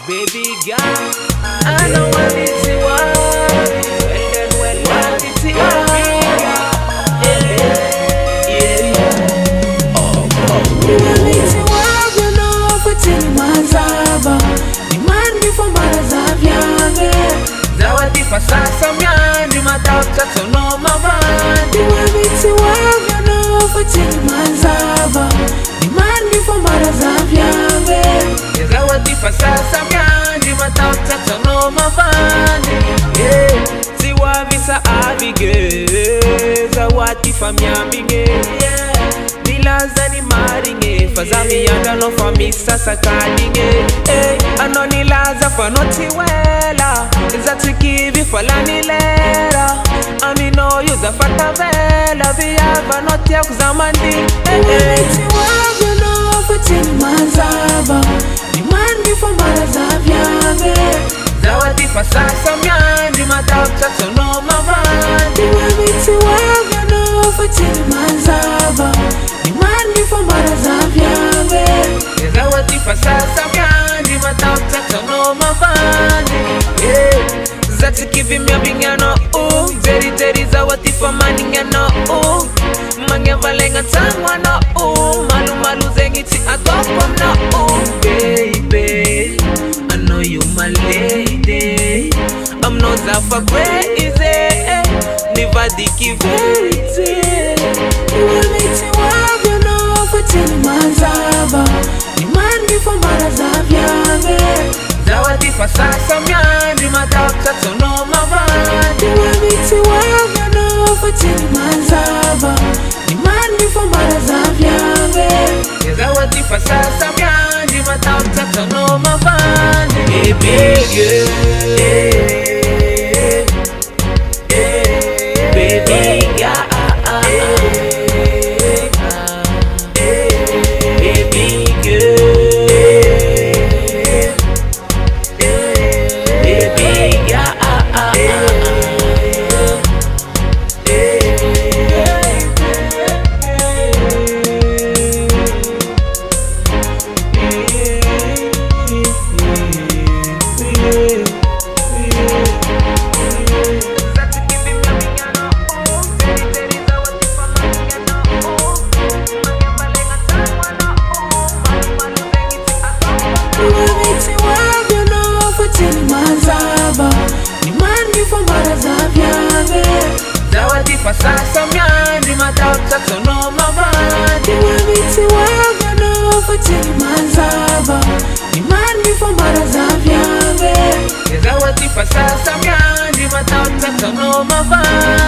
baby girl. I know what it's worth. And then when what it's worth. Sasa myandi matauta tono mavandi Wabiti wavya no fatini mazava Imandi fomara za vyave Zawati sasa myandi matauta tono mavandi Siwa visa avige Zawati famyambinge Nilaza ni maringe Fazami yanga no famisa sakadinge Anonilaza fanoti wela Zati kivi falani lera Ami no yuza fatavela Viyava noti ya kuzamandi Wabiti wavya no fatini mazava Imandi fomara za vyave Zawati sasa myandi matauta tono mavandi Wabiti wavya no fatini mazava Imandi fomara za vyave Zawati sasa myandi matauta tono mavandi Zati kivi myabinyano Zeri zeri zawati famani ngano Mange valenga tangwana Malu malu zengiti atokwa mna Baby, I know you my lady I'm not that for crazy Nivadiki verity Wabiti wavya no fatini mazava Imandi fomara za vyave Zawati sasa myandi matauta tono mavandi Wabiti wavya no fatini mazava Imandi fomara za vyave Zawati sasa myandi matauta tono mavandi Baby girl Baby girl Baby girl Wabiti wavya no fatini mazava Imandi fomara za vyave Zawati sasa myandi matauta tono mavandi Wabiti wavya no fatini mazava Imandi fomara za vyave Zawati sasa myandi matauta tono mavandi